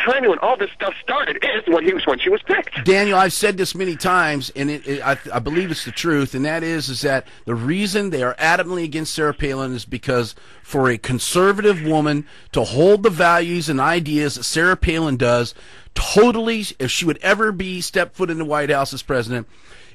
timing when all this stuff started is when she was picked. Daniel, I've said this many times, and I believe it's the truth, and that is that the reason they are adamantly against Sarah Palin is because for a conservative woman to hold the values and ideas that Sarah Palin does, totally, if she would ever step foot in the White House as president,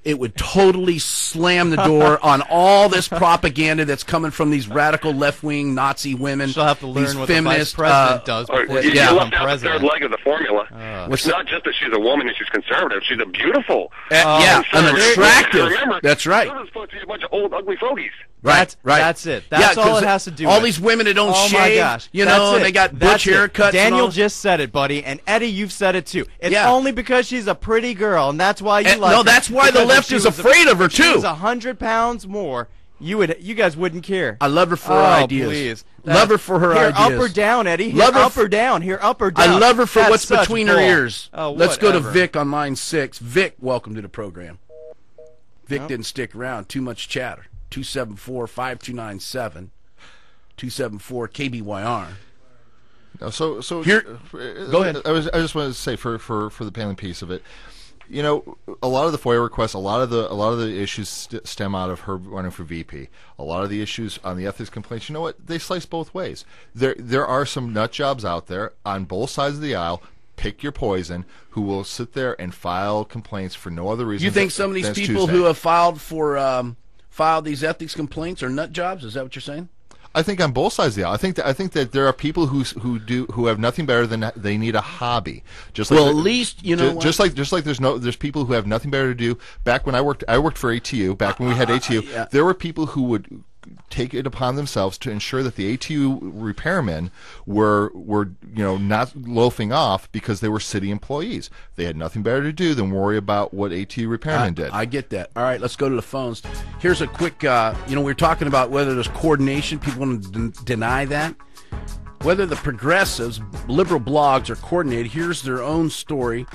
it would totally slam the door on all this propaganda that's coming from these radical left-wing Nazi women. She'll have to learn what feminist, the vice president does before she you becomes left out president. the third leg of the formula. It's not just that she's a woman and she's conservative. She's a beautiful. Yeah, an attractive. Remember, that's right. Those are supposed to be a bunch of old, ugly fogies. Right. That's it. That's all it has to do all with. these women that don't shave, my gosh. you know, they got butch haircuts. Daniel just said it, buddy, and Eddie, you've said it too. It's only because she's a pretty girl, and that's why you like her. No, that's why the left is afraid of her too. If she was 100 pounds more, you guys wouldn't care. I love her for her ideas. Please. Love her for her ideas. Up or down, Eddie. Here, up or down. Here, up or down. I love her for what's between her ears. Oh, let's go to Vic on line 6. Vic, welcome to the program. Vic didn't stick around. Too much chatter. 274-5297. 274-KBYR. No, so here, go ahead. I just wanted to say for the Palin piece of it, you know, a lot of the FOIA requests, a lot of the issues stem out of her running for VP. A lot of the issues on the ethics complaints, you know what? They slice both ways. There are some nut jobs out there on both sides of the aisle. Pick your poison. Who will sit there and file complaints for no other reason? You think some of these people who have filed these ethics complaints are nut jobs? Is that what you're saying? I think on both sides of the aisle. I think that there are people who have nothing better than they need a hobby. Just like at least you know. Just like there's people who have nothing better to do. Back when I worked for ATU. Back when we had ATU, there were people who would take it upon themselves to ensure that the ATU repairmen were not loafing off because they were city employees. They had nothing better to do than worry about what ATU repairmen did. I get that. All right, let's go to the phones. Here's a quick, we're talking about whether there's coordination. People want to deny that. Whether the progressives, liberal blogs, are coordinated. Here's their own story,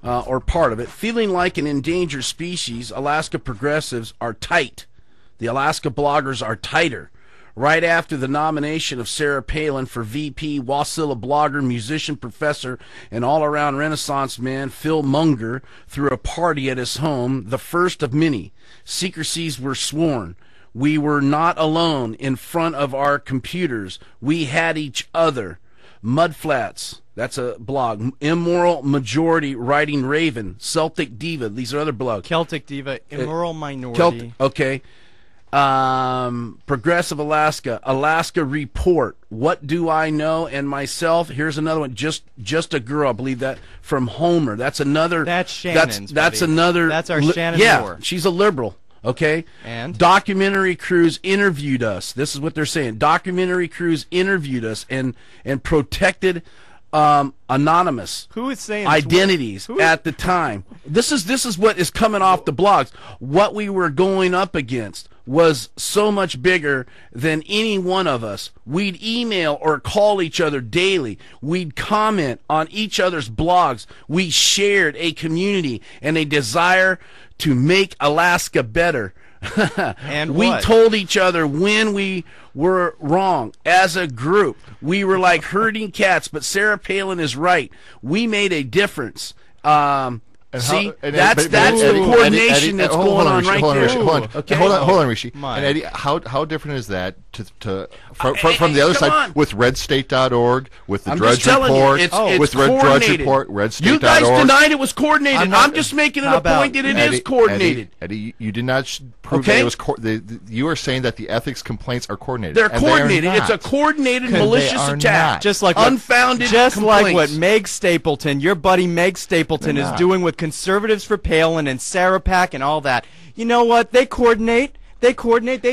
or part of it. Feeling like an endangered species, Alaska progressives are tight. The Alaska bloggers are tighter. Right after the nomination of Sarah Palin for VP, Wasilla blogger, musician, professor, and all-around Renaissance man Phil Munger threw a party at his home, the first of many. Secrecies were sworn. We were not alone in front of our computers. We had each other. Mudflats, that's a blog. Immoral Majority Writing Raven. Celtic Diva, these are other blogs. Celtic Diva, Immoral Minority. Okay. Progressive Alaska, Alaska Report, What Do I Know, and Myself. Here's another one, just a Girl, I believe that, from Homer. That's another. That's Shannon's. That's another. That's our Shannon Moore. She's a liberal. Okay. And documentary crews interviewed us. This is what they're saying. Documentary crews interviewed us and protected anonymous who is saying identities at the time. This is what is coming off the blogs. What we were going up against was so much bigger than any one of us. We'd email or call each other daily. We'd comment on each other's blogs. We shared a community and a desire to make Alaska better. And we told each other when we were wrong. As a group, we were like herding cats, but Sarah Palin is right. We made a difference. That's the coordination that's going on right there. Hold on, Rishi. And Eddie, how different is that from the other side with redstate.org, with the Drudge Report, with Drudge Report, redstate.org? You guys denied it was coordinated. I'm just making it a point that it is coordinated. Eddie, you did not prove that it was you are saying that the ethics complaints are coordinated. They're coordinated. It's a coordinated, malicious attack. Just like unfounded Just complaints. like what Meg Stapleton, your buddy Meg Stapleton, is doing with Conservatives for Palin and Sarah Pack and all that. You know what? They coordinate. They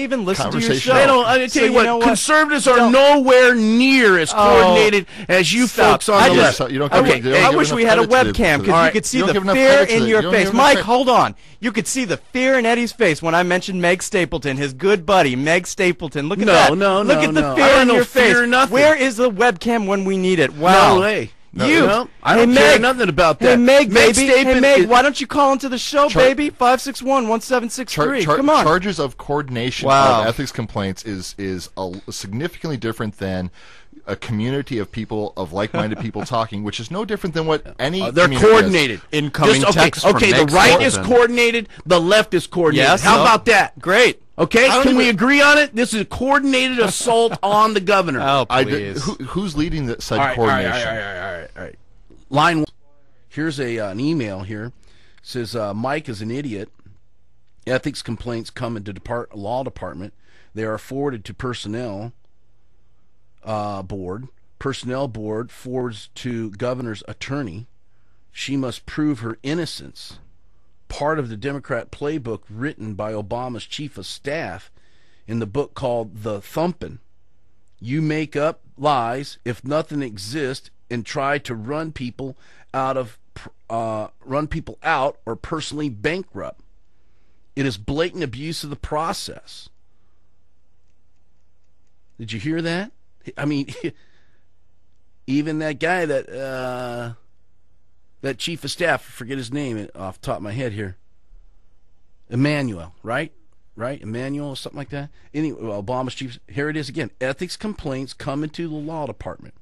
even listen to your show. They don't. I tell you what, conservatives are nowhere near as coordinated as you folks on the left. I wish we had a webcam because you could see the fear in your face. Mike, hold on. You could see the fear in Eddie's face when I mentioned Meg Stapleton, his good buddy, Meg Stapleton. Look at that. Look at the fear in your face. Where is the webcam when we need it? Wow. No way. I don't care nothing about that. Hey, Meg, baby. Hey, Meg, why don't you call into the show, baby? 561-1763. Come on. Charges of coordination of ethics complaints is significantly different than a community of people, of like-minded people talking, which is no different than what any they're coordinated. Incoming text from the right is coordinated, the left is coordinated. Yes, how about that? Great. Okay, can we agree on it? This is a coordinated assault on the governor. Oh, please. Who's leading the said coordination? All right. Line one. Here's an email here. It says, Mike is an idiot. Ethics complaints come into law department. They are forwarded to personnel board. Personnel board forwards to governor's attorney. She must prove her innocence. Part of the Democrat playbook written by Obama's chief of staff in the book called The Thumpin'. You make up lies if nothing exists and try to run people out or personally bankrupt. It is blatant abuse of the process. Did you hear that? I mean, even that guy that chief of staff, I forget his name off the top of my head here. Emmanuel, right? Emmanuel or something like that. Anyway, Obama's chief. Here it is again. Ethics complaints come into the law department.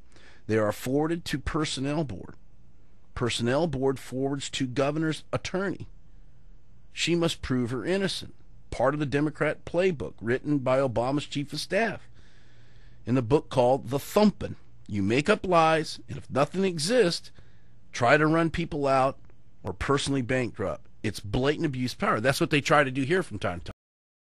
They are forwarded to personnel board. Personnel board forwards to governor's attorney. She must prove her innocent. Part of the Democrat playbook written by Obama's chief of staff in the book called The Thumpin'. You make up lies, and if nothing exists, try to run people out or personally bankrupt. It's blatant abuse of power. That's what they try to do here from time to time.